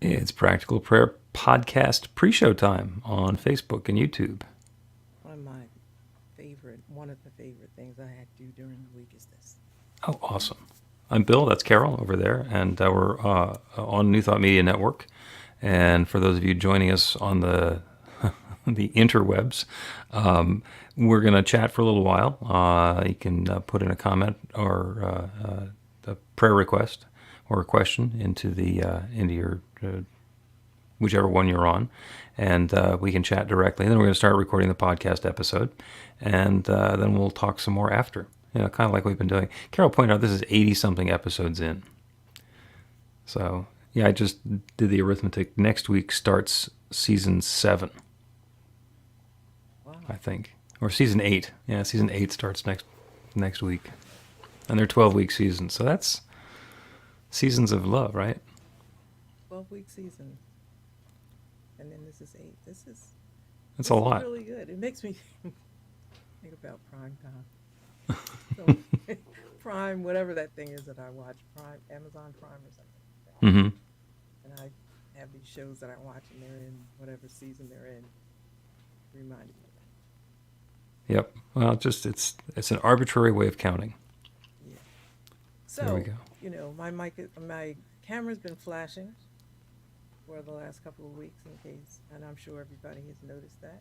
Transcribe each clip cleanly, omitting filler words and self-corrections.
It's Practical Prayer Podcast pre-show time on Facebook and YouTube. One of the favorite things I had to do during the week is this. Oh, awesome. I'm Bill, that's Carol over there, and we're on New Thought Media Network. And for those of you joining us on the the interwebs, we're going to chat for a little while. You can put in a comment or a prayer request or a question into your whichever one you're on, and we can chat directly. And then we're going to start recording the podcast episode, and then we'll talk some more after. Kind of like we've been doing. Carol pointed out this is 80-something episodes in. So, yeah, I just did the arithmetic. Next week starts season 7. Wow. I think. Or season 8. Yeah, season 8 starts next week. And they're 12-week seasons. So that's seasons of love, right? 12-week season. And then this is 8. That's a lot. Really good. It makes me think about prime time. So, Prime, whatever that thing is that I watch, Prime, Amazon Prime or something. Mm-hmm. And I have these shows that I watch, and they're in whatever season they're in. Reminded me of that. Yep. Well, it's an arbitrary way of counting. Yeah. So there we go. My camera's been flashing for the last couple of weeks, in case, and I'm sure everybody has noticed that.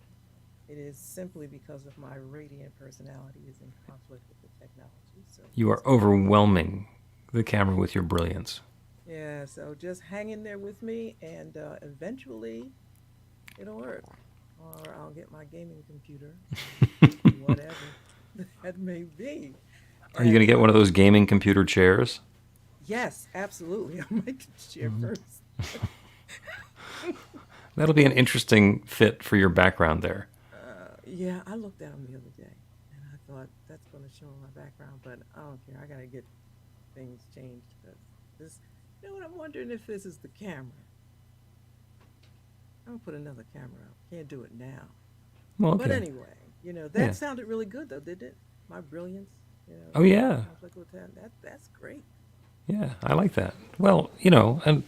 It is simply because of my radiant personality is in conflict with the technology. So you are overwhelming the camera with your brilliance. Yeah, so just hang in there with me, and eventually it'll work. Or I'll get my gaming computer, whatever that may be. Are you going to get one of those gaming computer chairs? Yes, absolutely. I might get the chair first. That'll be an interesting fit for your background there. Yeah, I looked at them the other day, and I thought that's going to show my background, but I don't care. I got to get things changed. This, what? I'm wondering if this is the camera. I'm going to put another camera up. Can't do it now. Well, okay. But anyway, that sounded really good, though, didn't it? My brilliance. Oh, yeah. That's great. Yeah, I like that. Well, and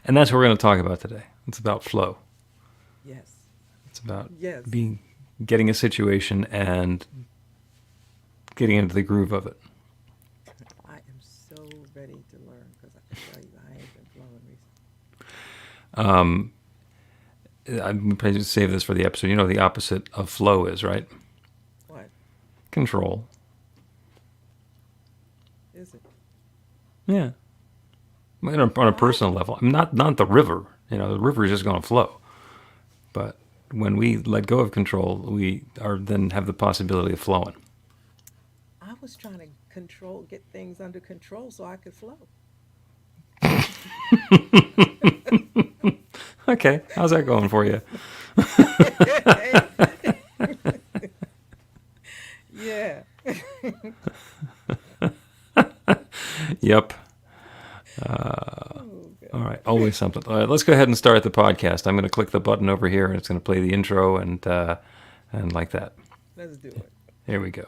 that's what we're going to talk about today. It's about flow. Yes. It's about getting a situation and getting into the groove of it. I am so ready to learn because I can tell you I ain't been flowing recently. I'm going to save this for the episode. The opposite of flow is, right? What? Control. Is it? Yeah. On a personal level. Not the river. The river is just going to flow. But when we let go of control, we then have the possibility of flowing. I was trying to get things under control so I could flow. Okay, how's that going for you? Yeah. Yep. All right, always something. All right, let's go ahead and start the podcast. I'm going to click the button over here, and it's going to play the intro and like that. Let's do it. Here we go.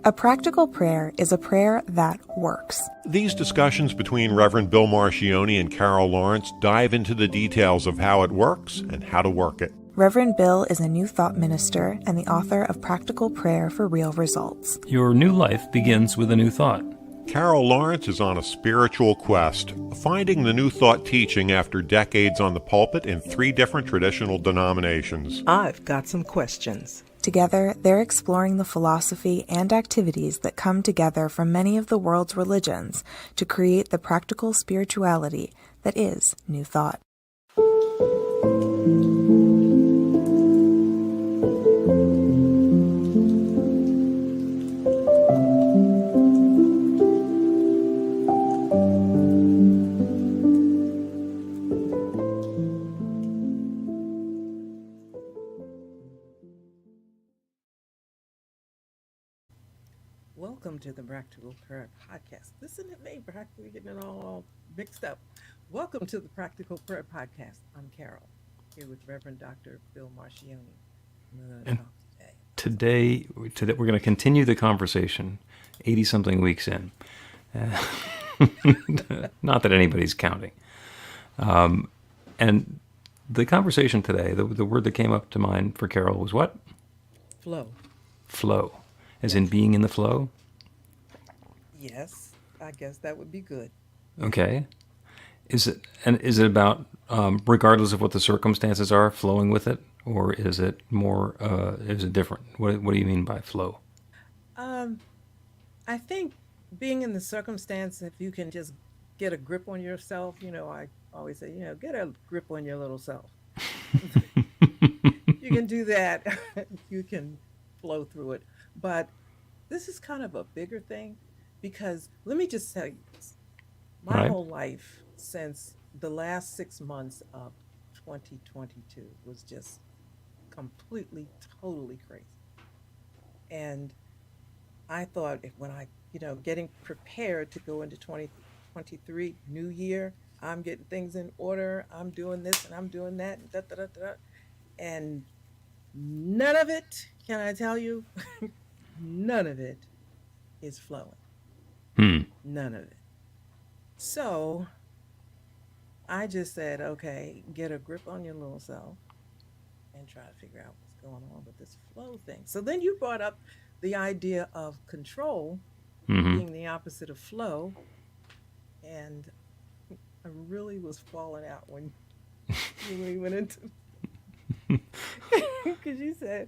A practical prayer is a prayer that works. These discussions between Reverend Bill Marchiony and Carol Lawrence dive into the details of how it works and how to work it. Reverend Bill is a New Thought minister and the author of Practical Prayer for Real Results. Your new life begins with a new thought. Carol Lawrence is on a spiritual quest, finding the New Thought teaching after decades on the pulpit in 3 different traditional denominations. I've got some questions. Together, they're exploring the philosophy and activities that come together from many of the world's religions to create the practical spirituality that is New Thought. Welcome to the Practical Prayer Podcast. Listen to me, we're getting it all mixed up. Welcome to the Practical Prayer Podcast. I'm Carol, here with Reverend Dr. Bill Marchiony. And today we're going to continue the conversation 80-something weeks in. Not that anybody's counting. And the conversation today, the word that came up to mind for Carol was what? Flow. Flow. As in being in the flow? Yes, I guess that would be good. Okay. Is it about, regardless of what the circumstances are, flowing with it? Or is it more, is it different? What do you mean by flow? Um, I think being in the circumstance, if you can just get a grip on yourself, I always say, get a grip on your little self. You can do that. You can flow through it. But this is kind of a bigger thing because let me just tell you this. My Right? whole life since the last 6 months of 2022 was just completely, totally crazy. And I thought when getting prepared to go into 2023, new year, I'm getting things in order. I'm doing this and I'm doing that and da da da da. And none of it, can I tell you, none of it is flowing. Hmm. None of it. So I just said, okay, get a grip on your little self and try to figure out what's going on with this flow thing. So then you brought up the idea of control Mm-hmm. being the opposite of flow. And I really was falling out when we went into because you said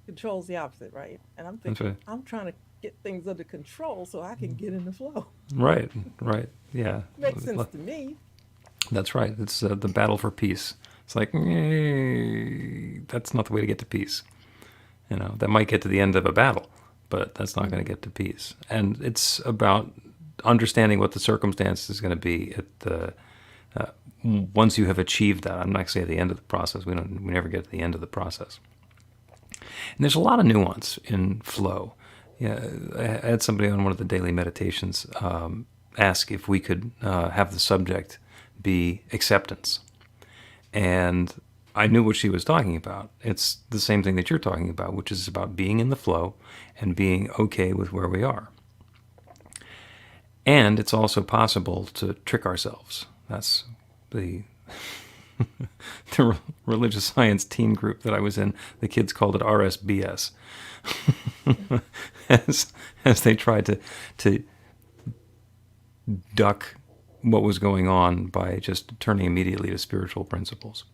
control's the opposite, right? And I'm That's thinking right. I'm trying to get things under control so I can get in the flow. Right. Right. Yeah. Makes sense to me. That's right. It's the battle for peace. It's like, that's not the way to get to peace. That might get to the end of a battle, but that's not going to get to peace. And it's about understanding what the circumstance is going to be at the once you have achieved that. I'm not going to say at the end of the process. We never get to the end of the process. And there's a lot of nuance in flow. Yeah, I had somebody on one of the daily meditations ask if we could have the subject be acceptance. And I knew what she was talking about. It's the same thing that you're talking about, which is about being in the flow and being okay with where we are. And it's also possible to trick ourselves. That's the the religious science teen group that I was in. The kids called it RSBS, as they tried to duck what was going on by just turning immediately to spiritual principles.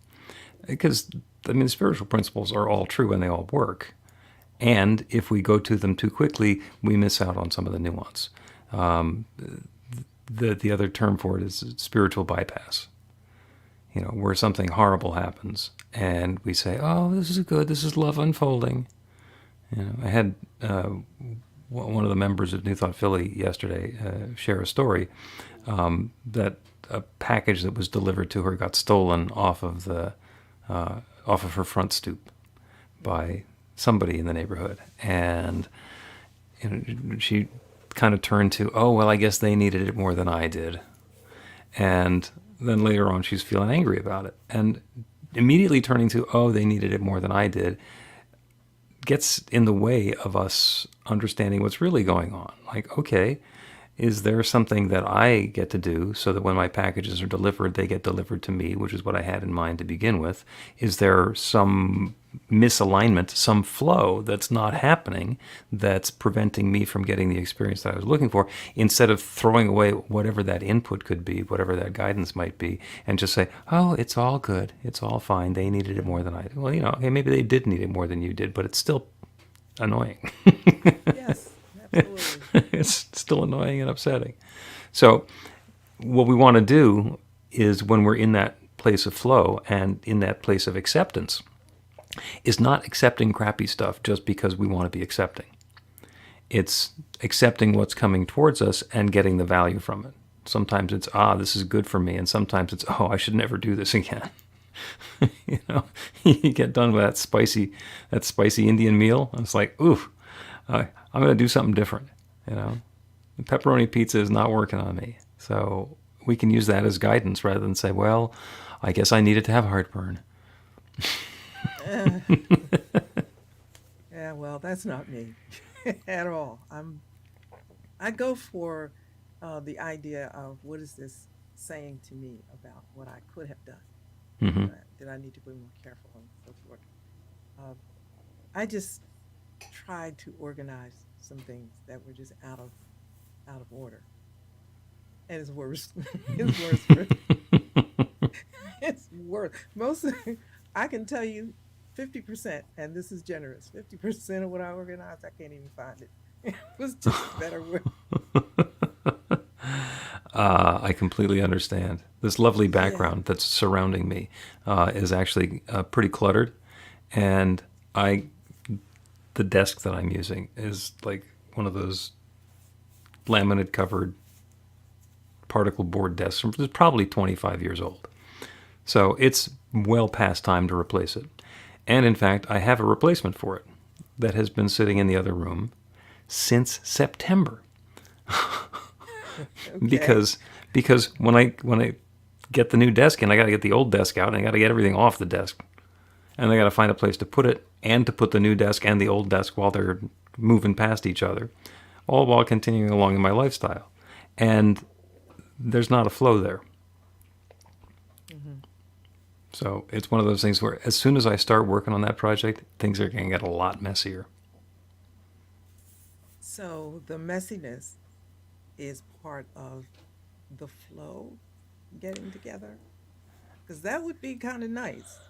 Because, the spiritual principles are all true and they all work. And if we go to them too quickly, we miss out on some of the nuance. The other term for it is spiritual bypass. Where something horrible happens and we say, oh, this is good, this is love unfolding. I had one of the members of New Thought Philly yesterday share a story that a package that was delivered to her got stolen off of her front stoop by somebody in the neighborhood, and she kind of turned to, oh well, I guess they needed it more than I did, and then later on she's feeling angry about it, and immediately turning to, oh, they needed it more than I did, gets in the way of us understanding what's really going on. Like, okay, is there something that I get to do so that when my packages are delivered, they get delivered to me, which is what I had in mind to begin with? Is there some misalignment, some flow that's not happening that's preventing me from getting the experience that I was looking for, instead of throwing away whatever that input could be, whatever that guidance might be, and just say, oh, it's all good, it's all fine, they needed it more than I did. Well, okay, maybe they did need it more than you did, but it's still annoying. Yes, absolutely. It's still annoying and upsetting. So what we want to do is, when we're in that place of flow and in that place of acceptance, is not accepting crappy stuff just because we want to be accepting. It's accepting what's coming towards us and getting the value from it. Sometimes it's, this is good for me, and sometimes it's, oh, I should never do this again. You get done with that spicy Indian meal, and it's like, oof, I'm going to do something different. The pepperoni pizza is not working on me. So we can use that as guidance rather than say, well, I guess I needed to have heartburn. Uh, yeah, well, that's not me at all. I go for the idea of what is this saying to me about what I could have done. Hmm. Did I need to be more careful and so forth? Uh, I just tried to organize some things that were just out of order, and it's worse. It's worse for it's worse. I can tell you 50%, and this is generous. 50% of what I organized, I can't even find it. It was just better with I completely understand. This lovely yeah. background that's surrounding me is actually pretty cluttered, and I the desk that I'm using is like one of those laminate covered particle board desks from it's probably 25 years old. So it's well past time to replace it. And in fact, I have a replacement for it that has been sitting in the other room since September. Okay. Because when I get the new desk in, I got to get the old desk out and I got to get everything off the desk. And I got to find a place to put it and to put the new desk and the old desk while they're moving past each other, all while continuing along in my lifestyle. And there's not a flow there. Hmm. So it's one of those things where as soon as I start working on that project, things are going to get a lot messier. So the messiness is part of the flow getting together, because that would be kind of nice.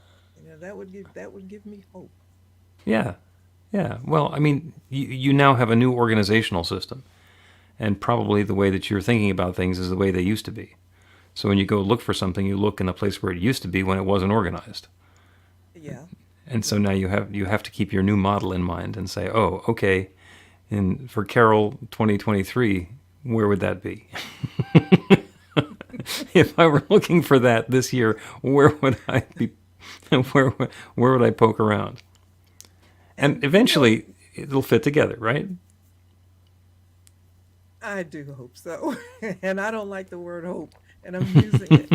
That would give me hope. Yeah. Yeah. Well, I mean, you now have a new organizational system, and probably the way that you're thinking about things is the way they used to be. So when you go look for something, you look in a place where it used to be when it wasn't organized. Yeah. And so Yeah. now you have to keep your new model in mind and say, oh, okay, in for Carol 2023, where would that be? If I were looking for that this year, where would I be? Where would I poke around? And And eventually, it'll fit together, right? I do hope so. And I don't like the word hope, and I'm using it.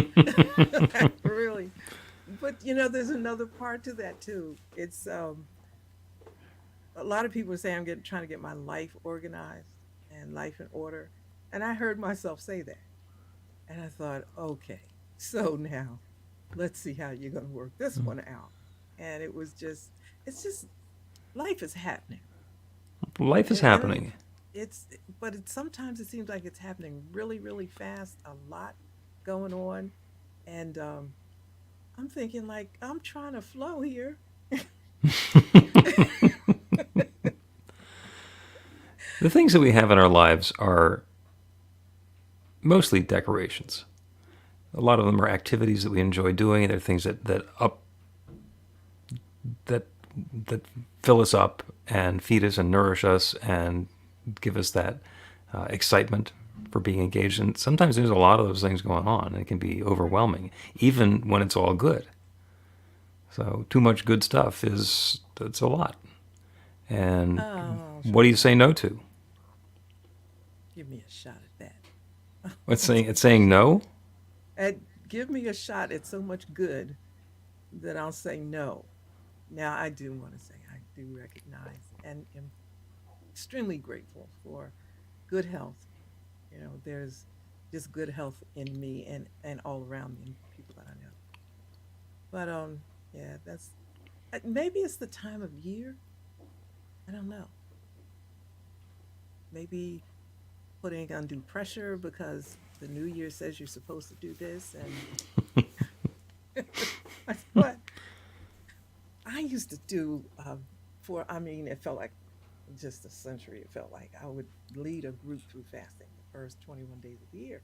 Really. But there's another part to that too. It's a lot of people say I'm getting trying to get my life organized and life in order. And I heard myself say that. And I thought, okay, so now let's see how you're going to work this one out. And it's just life is happening. Life is And I don't even, happening. it's, but sometimes it seems like it's happening really, really fast, a lot going on. And I'm thinking, like, I'm trying to flow here. The things that we have in our lives are mostly decorations. A lot of them are activities that we enjoy doing. They're things that that fill us up and feed us and nourish us and give us that excitement for being engaged. And sometimes there's a lot of those things going on, and it can be overwhelming, even when it's all good. So too much good stuff it's a lot. And Oh, what do you Sean, say no to? give me a shot at that. It's saying no. And give me a shot at so much good that I'll say no. Now, I do want to say I do recognize and am extremely grateful for good health. There's just good health in me and all around me and people that I know. But yeah, that's maybe it's the time of year. I don't know. Maybe putting undue pressure because the new year says you're supposed to do this, and I thought I used to do for. I mean, it felt like just a century. It felt like I would lead a group through fasting the first 21 days of the year,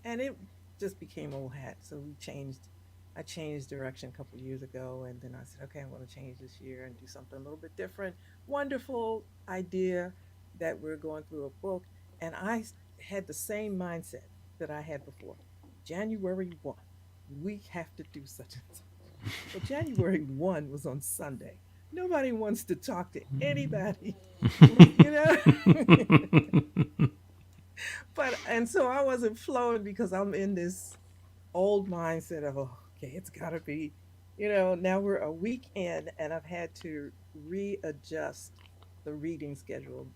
and it just became old hat. So we changed. I changed direction a couple of years ago, and then I said, okay, I'm going to change this year and do something a little bit different. Wonderful idea that we're going through a book, and had the same mindset that I had before. January 1, we have to do such and such. Well, January 1 was on Sunday. Nobody wants to talk to anybody, you know? And so I wasn't flowing because I'm in this old mindset of, oh, okay, it's got to be, now we're a week in and I've had to readjust the reading schedule,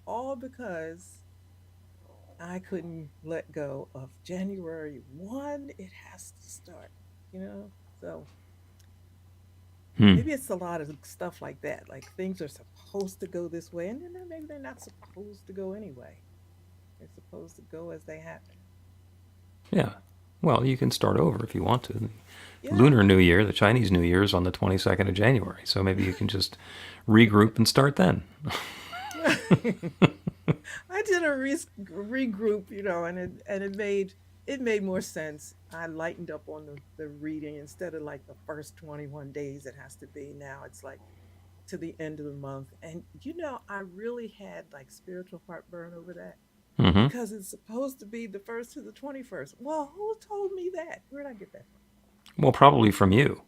all because I couldn't let go of January 1. It has to start, you know? So Hmm. maybe it's a lot of stuff like that. Like things are supposed to go this way, and then maybe they're not supposed to go anyway. They're supposed to go as they happen. Yeah. Well, you can start over if you want to. Yeah. Lunar New Year, the Chinese New Year, is on the 22nd of January. So maybe you can just regroup and start then. I did a regroup, and it made more sense. I lightened up on the reading instead of like the first 21 days it has to be. Now it's like to the end of the month. And I really had like spiritual heartburn over that Hmm. because it's supposed to be the first to the 21st. Well, who told me that? Where'd I get that from? Well, probably from you.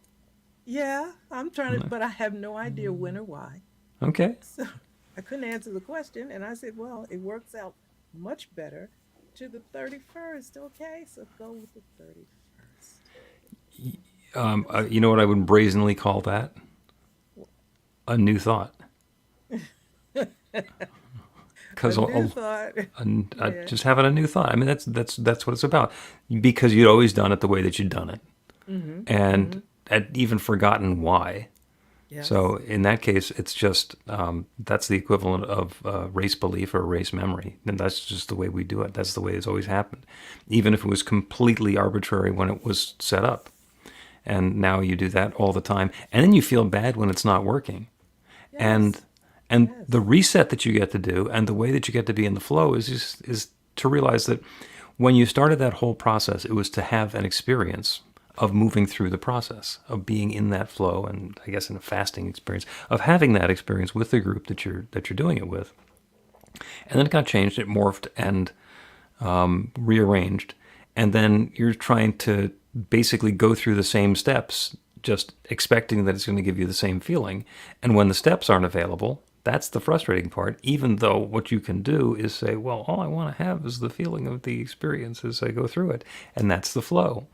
Yeah, I'm trying to, but I have no idea when or why. Okay. So I couldn't answer the question. And I said, well, it works out much better to the 31st. Okay, so go with the 31st. That was You know what I would brazenly call that? A new thought. a Because new thought. Yeah. just having a new thought. I mean, that's what it's about. Because you'd always done it the way that you'd done it, Mm-hmm. and Mm-hmm. had even forgotten why. Yes. So in that case, it's just that's the equivalent of race belief or race memory, and that's just the way we do it. That's the way it's always happened, even if it was completely arbitrary when it was set up. And now you do that all the time, and then you feel bad when it's not working. And Yes. and the Yes. reset that you get to do, and the way that you get to be in the flow is to realize that when you started that whole process, it was to have an experience of moving through the process of being in that flow, and I guess in a fasting experience of having that experience with the group that you're doing it with. And then it got changed, it morphed and rearranged, and then you're trying to basically go through the same steps, just expecting that it's going to give you the same feeling. And when the steps aren't available, that's the frustrating part, even though what you can do is say, well, all I want to have is the feeling of the experience as I go through it. And that's the flow.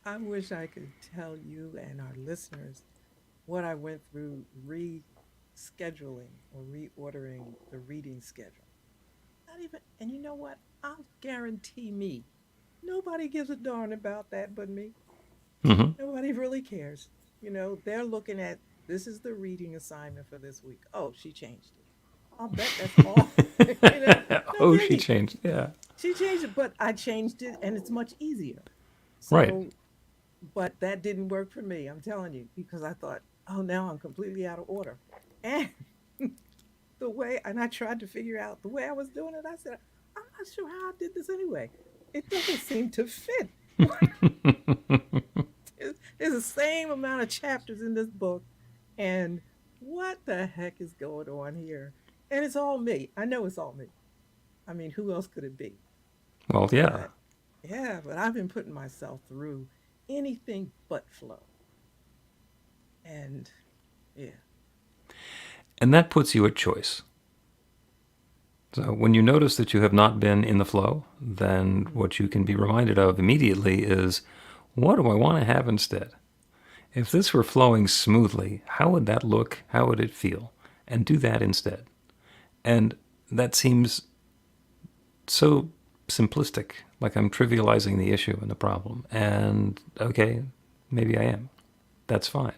I wish I could tell you and our listeners what I went through rescheduling or reordering the reading schedule. Not even, and you know what? I'll guarantee me nobody gives a darn about that but me. Hmm. Nobody really cares. They're looking at this is the reading assignment for this week. Oh, she changed it. I'll bet that's all. No Oh, she biggie. changed. Yeah. She changed it, but I changed it and it's much easier. Right. So, but that didn't work for me, I'm telling you, because I thought, oh, now I'm completely out of order. And and I tried to figure out the way I was doing it. I said, I'm not sure how I did this anyway. It doesn't seem to fit. There's the same amount of chapters in this book. And what the heck is going on here? And it's all me. I know it's all me. I mean, who else could it be? Well, yeah. But yeah, but I've been putting myself through anything but flow. And yeah. And that puts you at choice. So when you notice that you have not been in the flow, then Mhm. what you can be reminded of immediately is, what do I want to have instead? If this were flowing smoothly, how would that look? How would it feel? And do that instead. And that seems so simplistic, like I'm trivializing the issue and the problem. And okay, maybe I am. That's fine.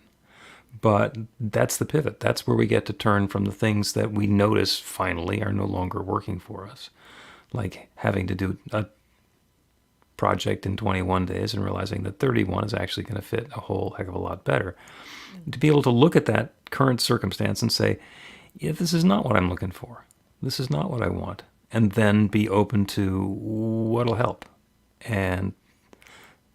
But that's the pivot. That's where we get to turn from the things that we notice finally are no longer working for us, like having to do a project in 21 days and realizing that 31 is actually going to fit a whole heck of a lot better. To be able to look at that current circumstance and say, yeah, this is not what I'm looking for. This is not what I want. And then be open to what'll help. And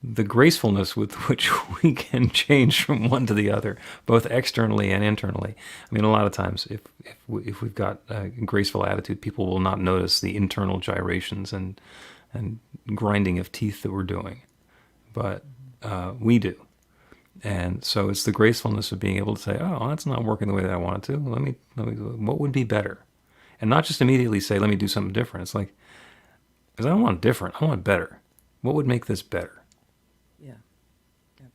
the gracefulness with which we can change from one to the other, both externally and internally. I mean, a lot of times, if we've got a graceful attitude, people will not notice the internal gyrations and grinding of teeth that we're doing, but we do. And so it's the gracefulness of being able to say, "Oh, that's not working the way that I want it to. Let me. What would be better?" And not just immediately say, "Let me do something different." It's like, because I don't want different. I want better. What would make this better? Yeah. Yeah.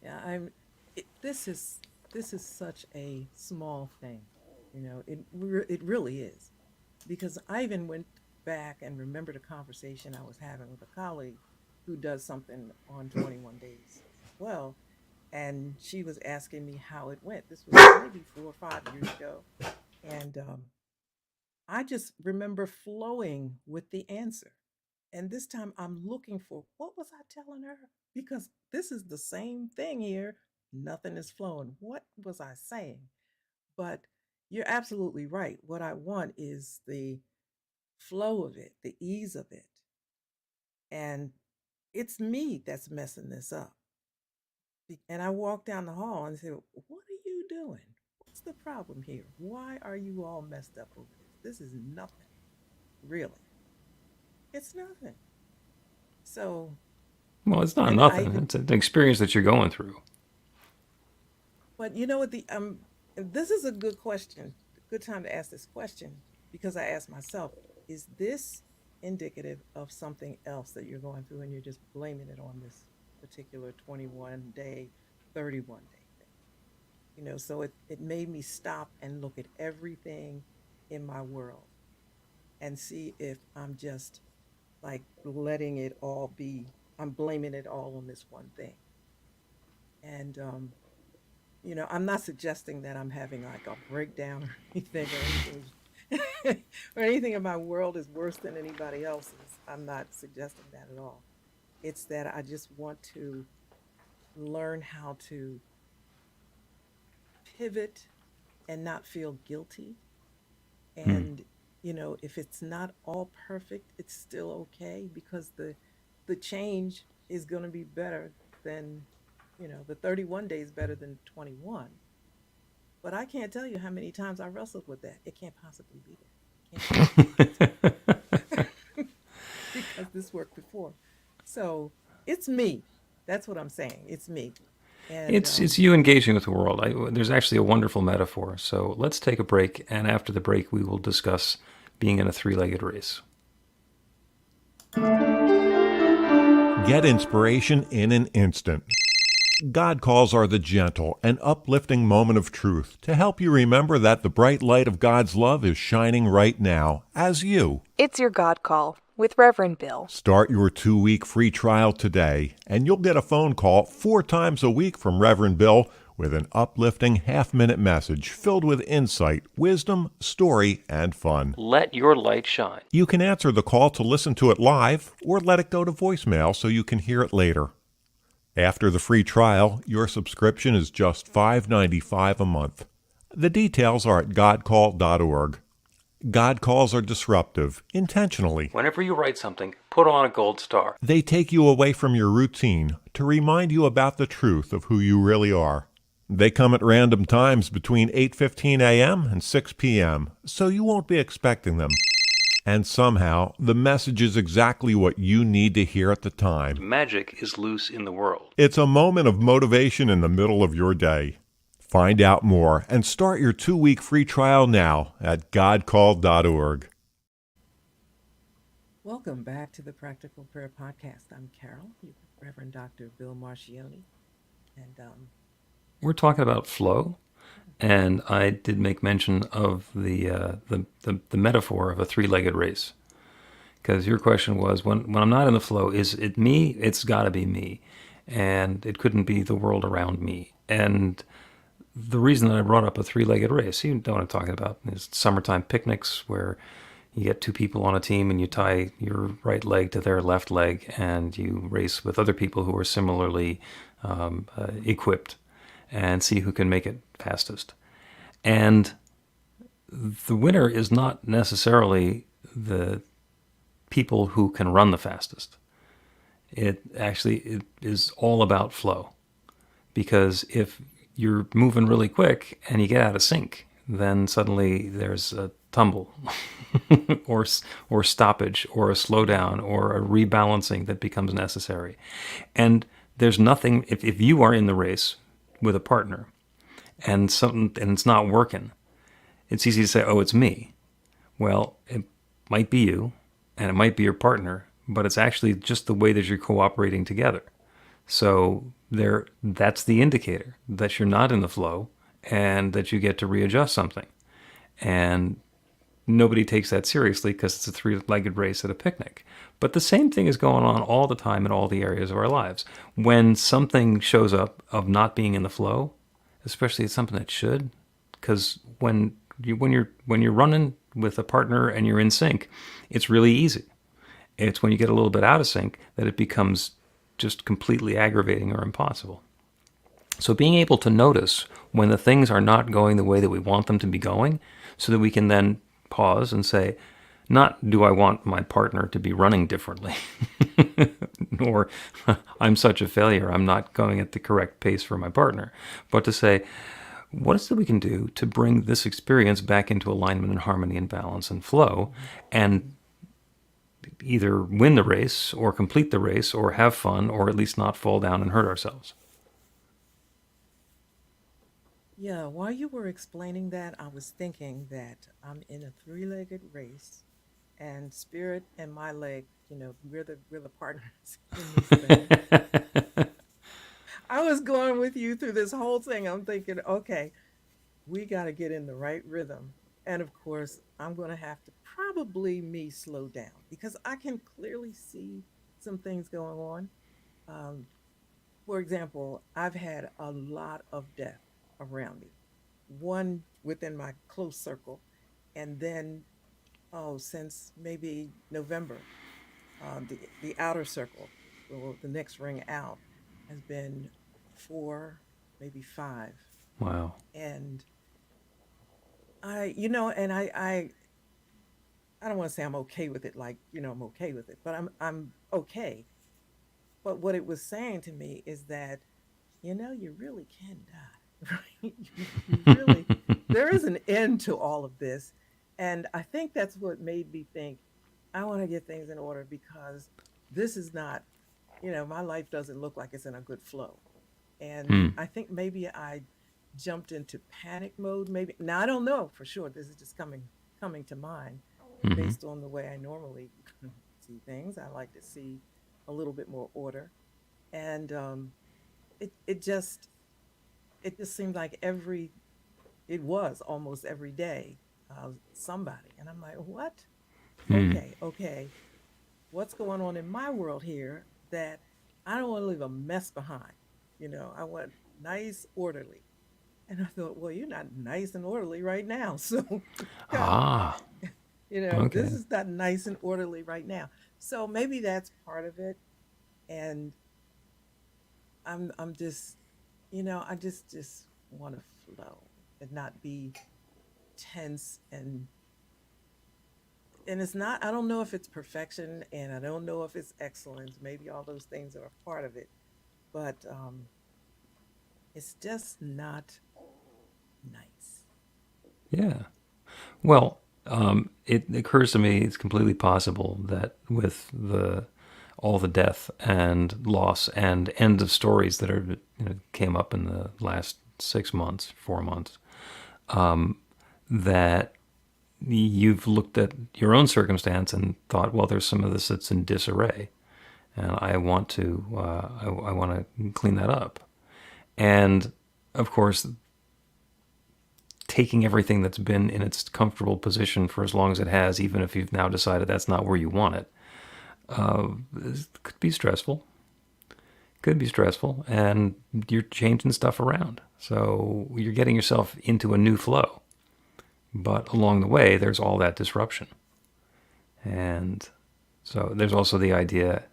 Yeah. This is such a small thing. It really is. because I even went back and remembered a conversation I was having with a colleague who does something on 21 days as well. And she was asking me how it went. This was maybe 4 or 5 years ago. And I just remember flowing with the answer. And this time I'm looking for what was I telling her? Because this is the same thing here. Nothing is flowing. What was I saying? But you're absolutely right. What I want is the flow of it, the ease of it. And it's me that's messing this up. And I walk down the hall and say, what are you doing? What's the problem here? Why are you all messed up over this? This is nothing, really. It's nothing. So, Well, it's not and I nothing. even, It's an experience that you're going through. but you know what, this is a good question, good time to ask this question because I asked myself, is this indicative of something else that you're going through and you're just blaming it on this particular 21 day, 31-day thing? So it made me stop and look at everything in my world and see if I'm just like letting it all be, I'm blaming it all on this one thing. And, I'm not suggesting that I'm having like a breakdown or anything or anything or anything in my world is worse than anybody else's. I'm not suggesting that at all. It's that I just want to learn how to pivot and not feel guilty. Hmm. And, if it's not all perfect, it's still okay because the change is going to be better than, the 31 days better than 21. But I can't tell you how many times I wrestled with that. It can't possibly be that. It can't possibly be that because this worked before. So it's me. That's what I'm saying. It's me. And It's you engaging with the world. There's actually a wonderful metaphor. So let's take a break, and after the break, we will discuss being in a three-legged race. Get inspiration in an instant. God calls are the gentle and uplifting moment of truth to help you remember that the bright light of God's love is shining right now as you. It's your God Call with Reverend Bill. Start your 2-week free trial today, and you'll get a phone call 4 times a week from Reverend Bill with an uplifting half-minute message filled with insight, wisdom, story, and fun. Let your light shine. You can answer the call to listen to it live or let it go to voicemail so you can hear it later. After the free trial, your subscription is just $5.95 a month. The details are at godcall.org. God calls are disruptive, intentionally. Whenever you write something, put on a gold star. They take you away from your routine to remind you about the truth of who you really are. They come at random times between 8:15 a.m. and 6 p.m., so you won't be expecting them. And somehow, the message is exactly what you need to hear at the time. Magic is loose in the world. It's a moment of motivation in the middle of your day. Find out more and start your 2-week free trial now at godcall.org. welcome back to the Practical Prayer Podcast. I'm Carol, Reverend Dr. Bill Marchiony. And We're talking about flow, and I did make mention of the metaphor of a three-legged race. Because your question was, when I'm not in the flow, is it me? It's got to be me. And it couldn't be the world around me. And the reason that I brought up a three-legged race, you know what I'm talking about, is summertime picnics where you get 2 people on a team and you tie your right leg to their left leg and you race with other people who are similarly equipped and see who can make it fastest. And the winner is not necessarily the people who can run the fastest. It is all about flow. Because if you're moving really quick and you get out of sync, then suddenly there's a tumble or stoppage or a slowdown or a rebalancing that becomes necessary. And there's nothing, if you are in the race with a partner and it's not working, it's easy to say, oh, it's me. Well, it might be you and it might be your partner, but it's actually just the way that you're cooperating together. So that's the indicator that you're not in the flow and that you get to readjust something. And nobody takes that seriously because it's a three-legged race at a picnic. But the same thing is going on all the time in all the areas of our lives. When something shows up of not being in the flow, especially it's something that should, because when you're running with a partner and you're in sync, it's really easy. It's when you get a little bit out of sync that it becomes just completely aggravating or impossible. So being able to notice when the things are not going the way that we want them to be going, so that we can then pause and say, not do I want my partner to be running differently, nor I'm such a failure, I'm not going at the correct pace for my partner, but to say, what is it we can do to bring this experience back into alignment and harmony and balance and flow, and either win the race or complete the race or have fun or at least not fall down and hurt ourselves. Yeah, while you were explaining that, I was thinking that I'm in a three-legged race, and Spirit and my leg, we're the partners in this thing. I was going with you through this whole thing. I'm thinking, okay, we got to get in the right rhythm. And of course, I'm going to have to probably me slow down because I can clearly see some things going on. Um, for example, I've had a lot of death around me, one within my close circle, and then, oh, since maybe November, the outer circle, or the next ring out, has been four, maybe five. Wow. And I don't want to say I'm okay with it, like, I'm okay with it, but I'm okay. But what it was saying to me is that, you really can die, right? You really, there is an end to all of this. And I think that's what made me think I want to get things in order because this is not, my life doesn't look like it's in a good flow. And Hmm. I think maybe I jumped into panic mode. Maybe now I don't know for sure. This is just coming to mind Hmm. based on the way I normally see things. I like to see a little bit more order, and it it just it just seemed like it was almost every day somebody, and I'm like, what? Hmm. Okay, what's going on in my world here that I don't want to leave a mess behind. I want nice, orderly. And I thought, well, you're not nice and orderly right now. So got Ah, this okay. is not nice and orderly right now. So maybe that's part of it. And I'm just, I just want to flow and not be tense and it's not, I don't know if it's perfection and I don't know if it's excellence. Maybe all those things are a part of it, but it's just not nice. Yeah. Well, it occurs to me it's completely possible that with the all the death and loss and end of stories that came up in the last 6 months, 4 months, that you've looked at your own circumstance and thought, well, there's some of this that's in disarray, and I want to clean that up. And of course, taking everything that's been in its comfortable position for as long as it has, even if you've now decided that's not where you want it, could be stressful. Could be stressful, and you're changing stuff around. So you're getting yourself into a new flow. But along the way, there's all that disruption. And so there's also the idea,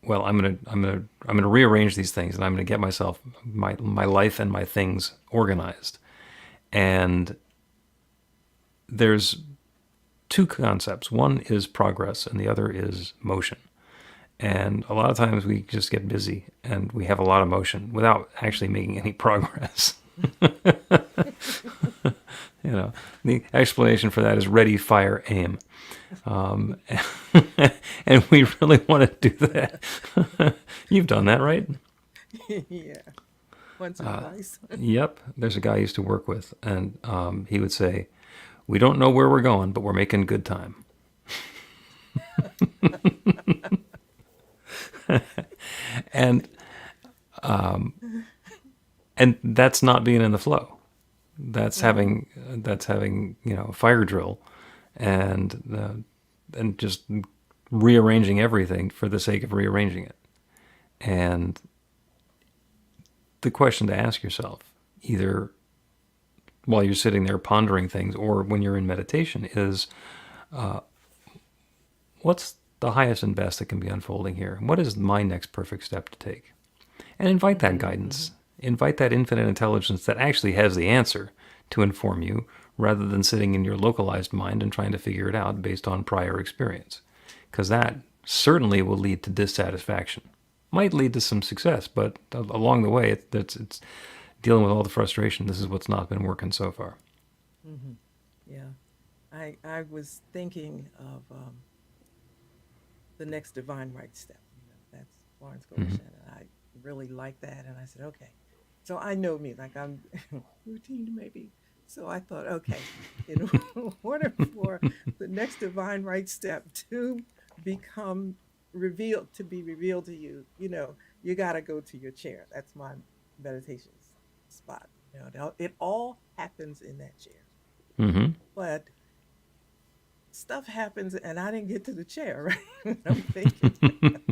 well, I'm gonna rearrange these things, and I'm gonna get myself my life and my things organized. And there's two concepts. One is progress, and the other is motion. And a lot of times we just get busy and we have a lot of motion without actually making any progress. The explanation for that is ready, fire, aim. Um, and we really want to do that. You've done that, right? Yeah, once or twice. Yep. There's a guy I used to work with, and he would say, "We don't know where we're going, but we're making good time." And and that's not being in the flow. That's Hmm. having a fire drill and just rearranging everything for the sake of rearranging it. And the question to ask yourself, either while you're sitting there pondering things or when you're in meditation, is what's the highest and best that can be unfolding here? What is my next perfect step to take? And invite that guidance. Invite that infinite intelligence that actually has the answer to inform you, rather than sitting in your localized mind and trying to figure it out based on prior experience. Because that certainly will lead to dissatisfaction. Might lead to some success, but along the way, it's dealing with all the frustration. This is what's not been working so far. Mm-hmm. Yeah. I was thinking of the next divine right step. That's Lawrence Goshen, and I really like that. And I said, okay. So I know me, like I'm routine maybe. So I thought, okay, in order for the next divine right step to become revealed, to be revealed to you, you got to go to your chair. That's my meditation spot. It all happens in that chair. Mm-hmm. But stuff happens, and I didn't get to the chair, right? I'm thinking.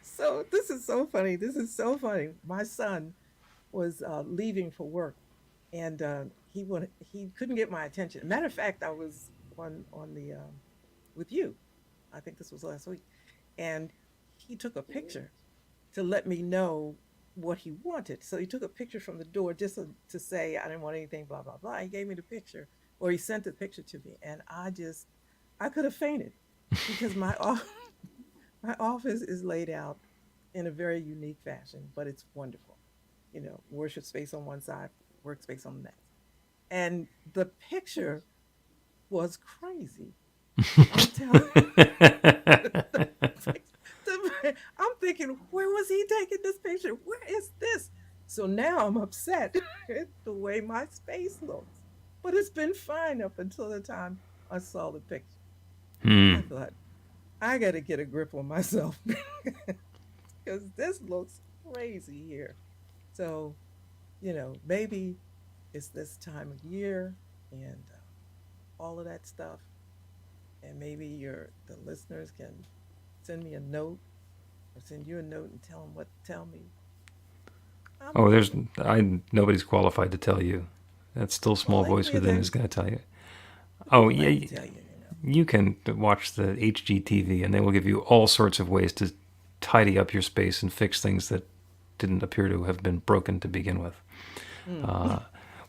So this is so funny. My son was leaving for work, and he couldn't get my attention. Matter of fact, I was on the with you. I think this was last week, and he took a picture to let me know what he wanted. So he took a picture from the door just to say I didn't want anything, blah blah blah. He gave me the picture, or he sent the picture to me, and I could have fainted because my office is laid out in a very unique fashion, but it's wonderful. Worship space on one side, workspace on the next. And the picture was crazy. I'm telling you. I'm thinking, where was he taking this picture? Where is this? So now I'm upset at the way my space looks. But it's been fine up until the time I saw the picture. I thought, I got to get a grip on myself because this looks crazy here. So, maybe it's this time of year and all of that stuff. And maybe the listeners can send me a note or send you a note and tell me. Nobody's qualified to tell you. That still small voice within is going to tell you. Oh, yeah. Tell you, You can watch the HGTV, and they will give you all sorts of ways to tidy up your space and fix things that didn't appear to have been broken to begin with.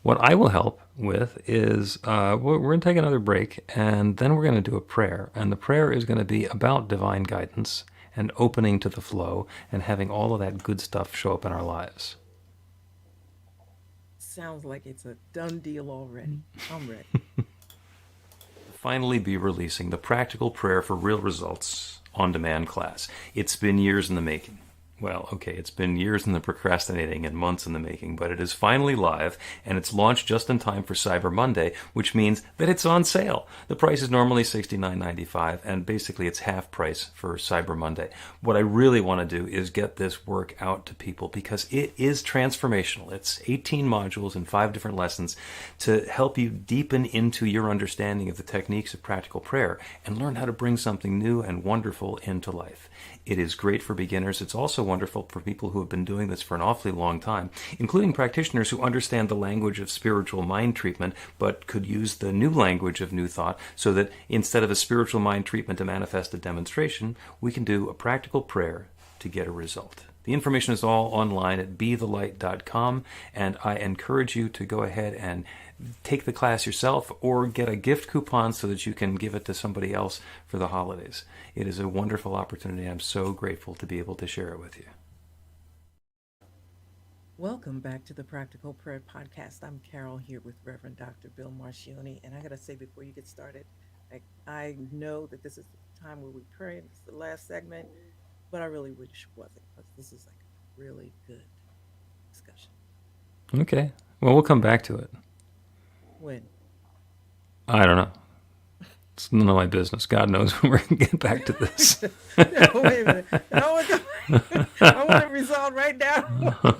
What I will help with is we're going to take another break, and then we're going to do a prayer. And the prayer is going to be about divine guidance and opening to the flow and having all of that good stuff show up in our lives. Sounds like it's a done deal already. I'm ready. Finally be releasing the Practical Prayer for Real Results on-demand class. It's been years in the making. Well, okay, it's been years in the procrastinating and months in the making, but it is finally live, and it's launched just in time for Cyber Monday, which means that it's on sale. The price is normally $69.95, and basically it's half price for Cyber Monday. What I really want to do is get this work out to people because it is transformational. It's 18 modules and 5 different lessons to help you deepen into your understanding of the techniques of practical prayer and learn how to bring something new and wonderful into life. It is great for beginners. It's also wonderful for people who have been doing this for an awfully long time, including practitioners who understand the language of spiritual mind treatment, but could use the new language of new thought so that instead of a spiritual mind treatment to manifest a demonstration, we can do a practical prayer to get a result. The information is all online at bethelight.com, and I encourage you to go ahead and take the class yourself or get a gift coupon so that you can give it to somebody else for the holidays. It is a wonderful opportunity. I'm so grateful to be able to share it with you. Welcome back to the Practical Prayer Podcast. I'm Carol here with Reverend Dr. Bill Marchiony, and I got to say before you get started, I know that this is the time where we pray, and it's the last segment, but I really wish it wasn't, because this is like a really good discussion. Okay. Well, we'll come back to it. When? I don't know. It's none of my business. God knows when we're going to get back to this. No, wait a minute. I want it resolved right now.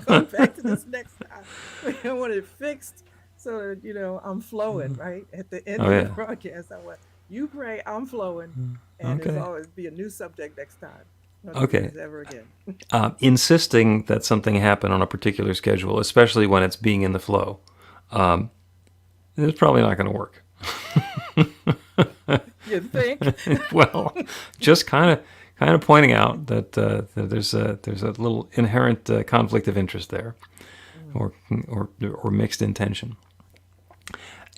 Going back to this next time. I want it fixed So, I'm flowing, right? At the end Oh, of the yeah. broadcast, I went, you pray, I'm flowing, and it's Okay. always be a new subject next time. Not to do Okay. this ever again. Insisting that something happen on a particular schedule, especially when it's being in the flow, it's probably not going to work. You think? Well, just kind of pointing out that there's a little inherent conflict of interest there, or mixed intention.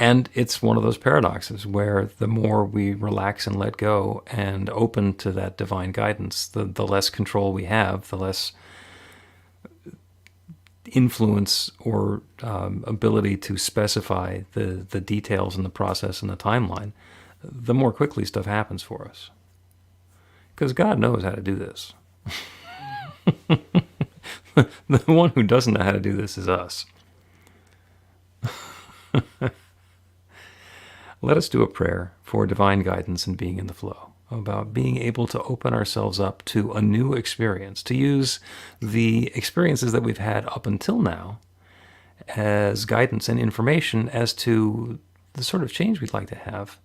And it's one of those paradoxes where the more we relax and let go and open to that divine guidance, the less control we have, the less influence or ability to specify the details and the process and the timeline, the more quickly stuff happens for us. Because God knows how to do this. The one who doesn't know how to do this is us. Let us do a prayer for divine guidance and being in the flow, about being able to open ourselves up to a new experience, to use the experiences that we've had up until now as guidance and information as to the sort of change we'd like to have.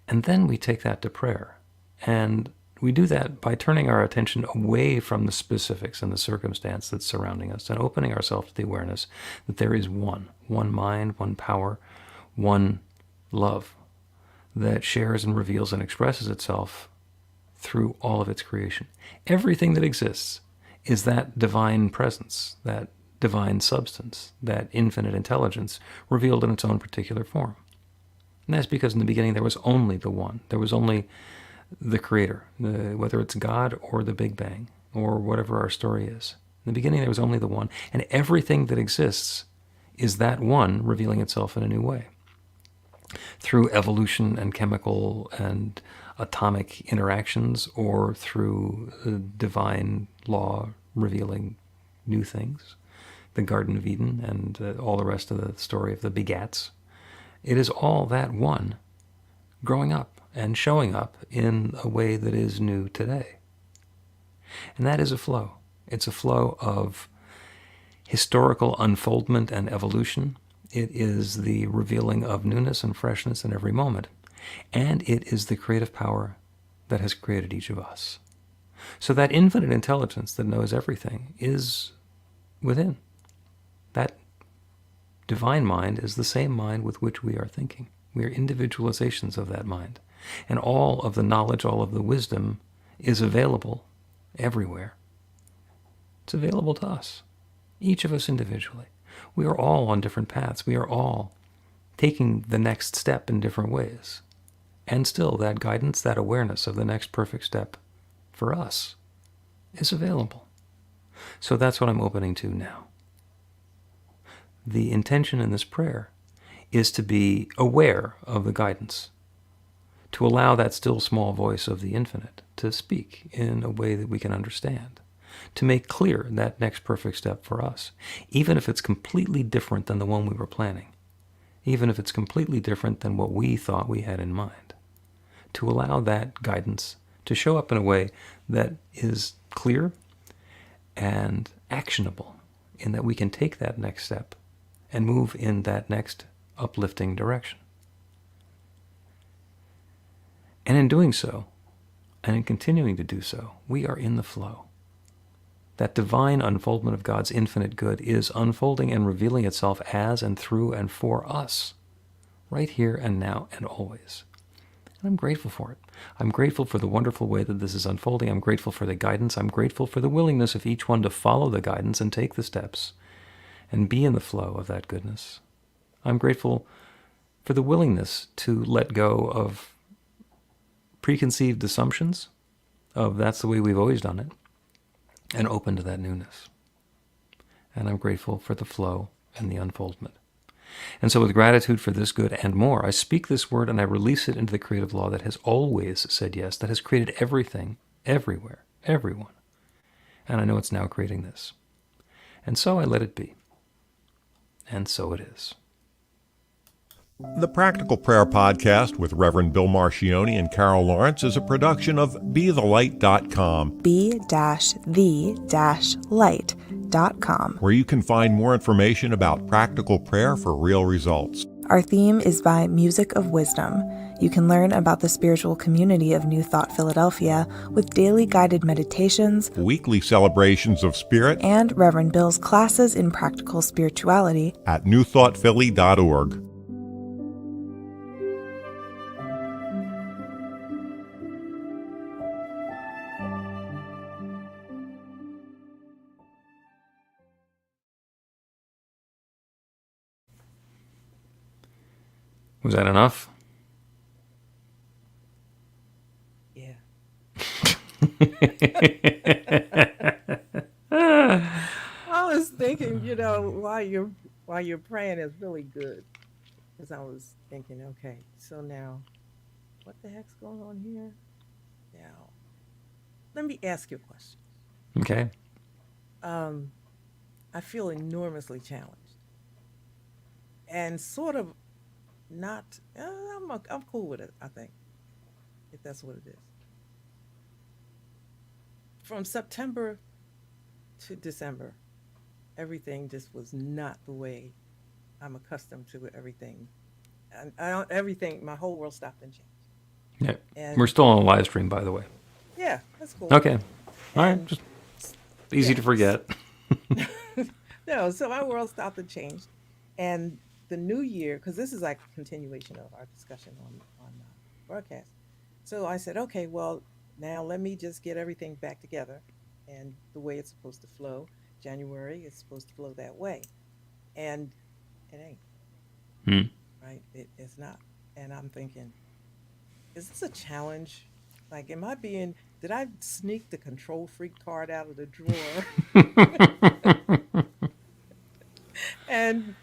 And then we take that to prayer. And we do that by turning our attention away from the specifics and the circumstance that's surrounding us and opening ourselves to the awareness that there is one mind, one power, one love that shares and reveals and expresses itself through all of its creation. Everything that exists is that divine presence, that divine substance, that infinite intelligence revealed in its own particular form. And that's because in the beginning there was only the one. There was only the Creator, whether it's God or the Big Bang or whatever our story is. In the beginning there was only the one. And everything that exists is that one revealing itself in a new way, through evolution and chemical and atomic interactions, or through divine law revealing new things, the Garden of Eden and all the rest of the story of the begats. It is all that one growing up and showing up in a way that is new today. And that is a flow. It's a flow of historical unfoldment and evolution. It is the revealing of newness and freshness in every moment. And it is the creative power that has created each of us. So that infinite intelligence that knows everything is within. That divine mind is the same mind with which we are thinking. We are individualizations of that mind. And all of the knowledge, all of the wisdom is available everywhere. It's available to us, each of us individually. We are all on different paths. We are all taking the next step in different ways. And still, that guidance, that awareness of the next perfect step for us is available. So that's what I'm opening to now. The intention in this prayer is to be aware of the guidance, to allow that still small voice of the infinite to speak in a way that we can understand, to make clear that next perfect step for us, even if it's completely different than the one we were planning, even if it's completely different than what we thought we had in mind, to allow that guidance to show up in a way that is clear and actionable, in that we can take that next step and move in that next uplifting direction. And in doing so, and in continuing to do so, we are in the flow. That divine unfoldment of God's infinite good is unfolding and revealing itself as and through and for us, right here and now and always. And I'm grateful for it. I'm grateful for the wonderful way that this is unfolding. I'm grateful for the guidance. I'm grateful for the willingness of each one to follow the guidance and take the steps and be in the flow of that goodness. I'm grateful for the willingness to let go of preconceived assumptions of that's the way we've always done it, and open to that newness. And I'm grateful for the flow and the unfoldment. And so with gratitude for this good and more, I speak this word and I release it into the creative law that has always said yes, that has created everything, everywhere, everyone. And I know it's now creating this. And so I let it be. And so it is. The Practical Prayer Podcast with Reverend Bill Marchiony and Carol Lawrence is a production of BeTheLight.com. be-the-light.com. newthoughtphilly.com. where you can find more information about practical prayer for real results. Our theme is by Music of Wisdom. You can learn about the spiritual community of New Thought Philadelphia with daily guided meditations, Weekly celebrations of spirit and Reverend Bill's classes in practical spirituality at newthoughtphilly.org. Was that enough? Yeah. I was thinking, while you're praying is really good. Because I was thinking, okay, so now what the heck's going on here? Now, let me ask you a question. Okay. I feel enormously challenged. And sort of not, I'm cool with it, I think, if that's what it is. From September to December, everything just was not the way I'm accustomed to everything. And everything, my whole world stopped and changed. Yeah. And We're still on a live stream, by the way. yeah, that's cool. Okay. All right. And Just easy yeah, to forget. no, so my world stopped and changed. And the new year, because this is like a continuation of our discussion on broadcast. So I said, okay, well, now let me just get everything back together and the way it's supposed to flow. January is supposed to flow that way. And it ain't, Hmm. right? It's not. And I'm thinking, is this a challenge? Like, did I sneak the control freak card out of the drawer? And,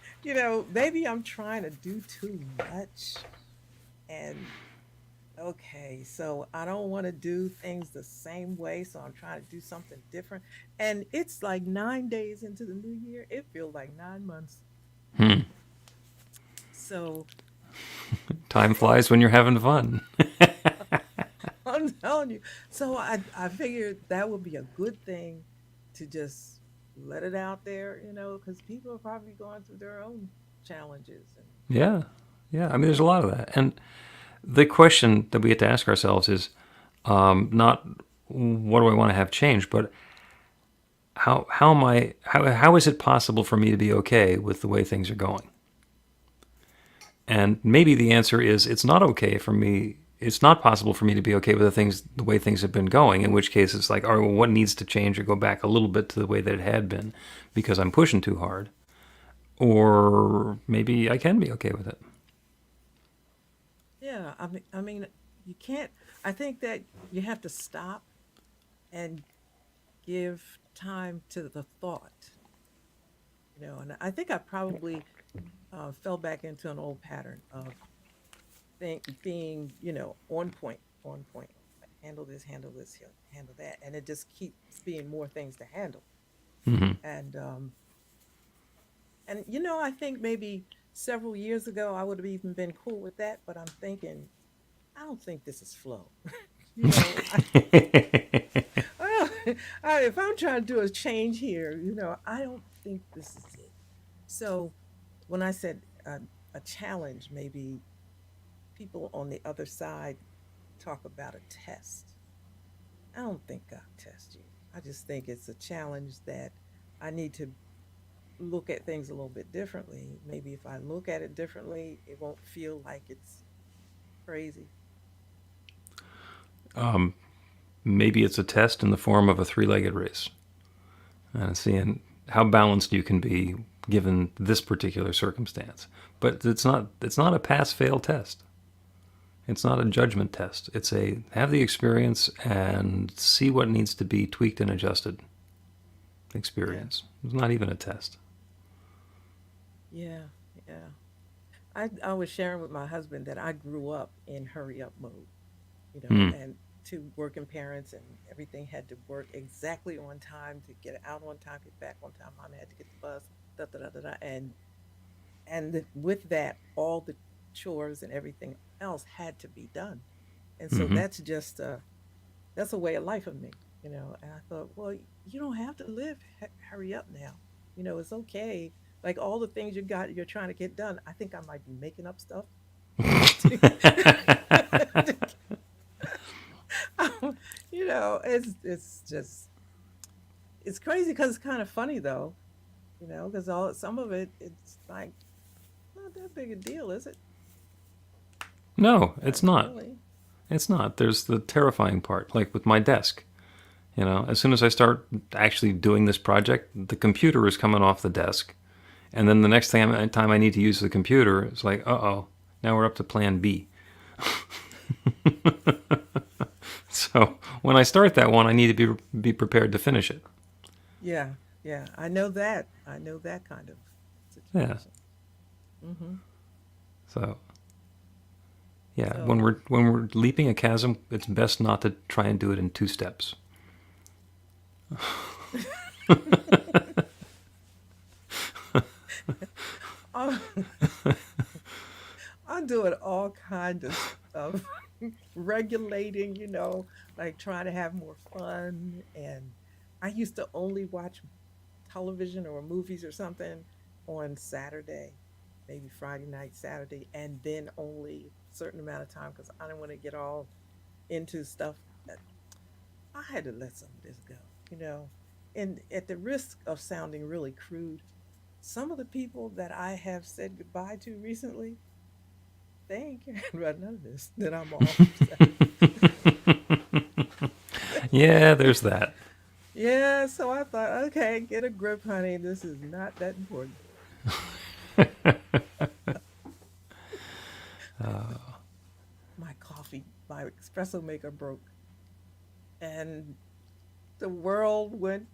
maybe I'm trying to do too much. And, okay, so I don't want to do things the same way. So I'm trying to do something different. And it's like 9 days into the new year. It feels like 9 months. Hmm. So Time flies when you're having fun. I'm telling you. So I figured that would be a good thing to just let it out there, because people are probably going through their own challenges. And Yeah. Yeah. I mean, there's a lot of that. And the question that we have to ask ourselves is not what do I want to have changed, but how is it possible for me to be okay with the way things are going? And maybe the answer is it's not okay for me. It's not possible for me to be okay with the way things have been going. In which case, it's like, all right, well, what needs to change or go back a little bit to the way that it had been, because I'm pushing too hard, or maybe I can be okay with it. yeah, I mean, you can't. I think that you have to stop and give time to the thought, And I think I probably fell back into an old pattern of being, on point. Handle this, handle that, and it just keeps being more things to handle. Hmm. And I think maybe several years ago I would have even been cool with that, but I'm thinking I don't think this is flow. you know, I, if I'm trying to do a change here, I don't think this is it. So when I said a challenge, maybe people on the other side talk about a test. I don't think God tests you. I just think it's a challenge that I need to look at things a little bit differently. Maybe if I look at it differently, it won't feel like it's crazy. Maybe it's a test in the form of a three-legged race, and seeing how balanced you can be given this particular circumstance. But it's not a pass-fail test. It's not a judgment test. It's a have the experience and see what needs to be tweaked and adjusted Yeah, experience. It's not even a test. yeah, yeah. I was sharing with my husband that I grew up in hurry up mode, Hmm. and two working parents and everything had to work exactly on time to get out on time, get back on time. Mom had to get the bus, da da da da da, and with that, all the chores and everything else had to be done. And so Hmm. that's a way of life of me. And I thought, well, you don't have to live. Hurry up now. It's okay. Like all the things you're trying to get done. I think I might be making up stuff. It's just it's crazy because it's kind of funny though. Because all some of it's like not that big a deal, is it? No, it's Not not. really. It's not. There's the terrifying part, like with my desk. As soon as I start actually doing this project, the computer is coming off the desk. And then the next time I need to use the computer, it's like, uh-oh, now we're up to plan B. So when I start that one, I need to be prepared to finish it. Yeah, yeah. I know that. I know that kind of Yeah. situation. Hmm. So yeah, So, when we're leaping a chasm, it's best not to try and do it in two steps. I'm, I'm doing all kinds of regulating, like trying to have more fun. And I used to only watch television or movies or something on Saturday, maybe Friday night, Saturday, and then only a certain amount of time because I didn't want to get all into stuff that I had to let some of this go, you know. And at the risk of sounding really crude, some of the people that I have said goodbye to recently, they ain't caring about none of this. Then I'm all upset. Yeah, there's that. Yeah, so I thought, okay, get a grip, honey. This is not that important. My coffee, my espresso maker broke, and the world went,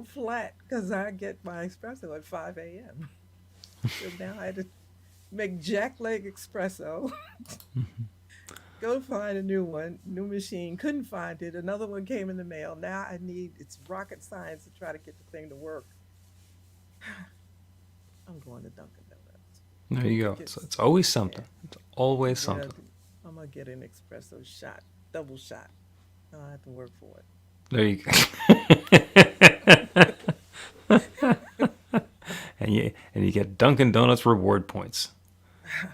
flat because I get my espresso at 5 a.m. So now I had to make jackleg espresso, go find a new one, new machine, couldn't find it. Another one came in the mail. Now it's rocket science to try to get the thing to work. I'm going to Dunkin' Donuts. There you go. Get, It's always yeah, something. It's always get a, something. I'm gonna get an espresso shot, double shot. I don't have to work for There you go. and you get Dunkin' Donuts reward points. it.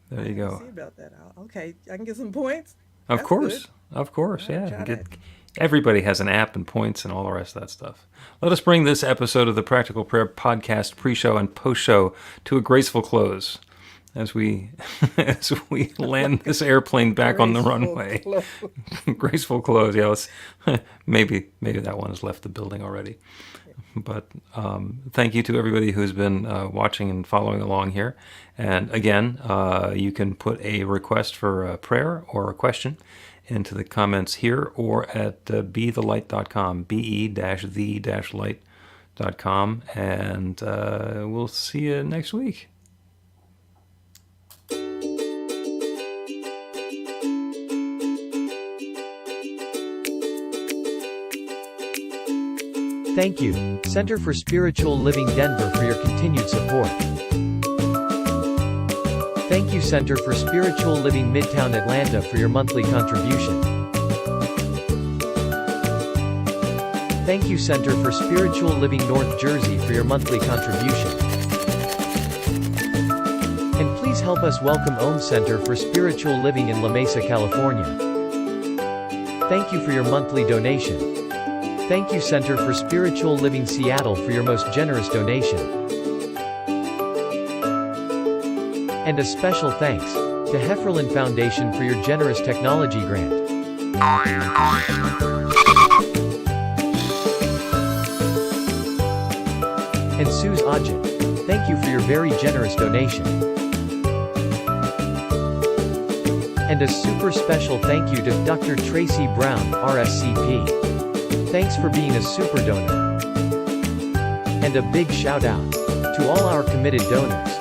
There I you have to go. see about that. Okay, I can get some points. Of That's good. course. Of course. I'll Yeah. try Get that. everybody has an app and points and all the rest of that stuff. Let us bring this episode of the Practical Prayer Podcast pre-show and post-show to a graceful close as we as we land this airplane back on the Graceful runway. close. Graceful close. Yeah, maybe that one has left the building already. But thank you to everybody who's been watching and following along here. And again, you can put a request for a prayer or a question into the comments here or at bethelight.com, be-the-light.com. And we'll see you next week. Thank you, Center for Spiritual Living Denver, for your continued support. Thank you, Center for Spiritual Living Midtown Atlanta, for your monthly contribution. Thank you, Center for Spiritual Living North Jersey, for your monthly contribution. And please help us welcome Om Center for Spiritual Living in La Mesa, California. Thank you for your monthly donation. Thank you, Center for Spiritual Living Seattle, for your most generous donation. And a special thanks to Hefferlin Foundation for your generous technology grant. And Suze Ajit, thank you for your very generous donation. And a super special thank you to Dr. Tracy Brown, RSCP. Thanks for being a super donor. And a big shout out to all our committed donors.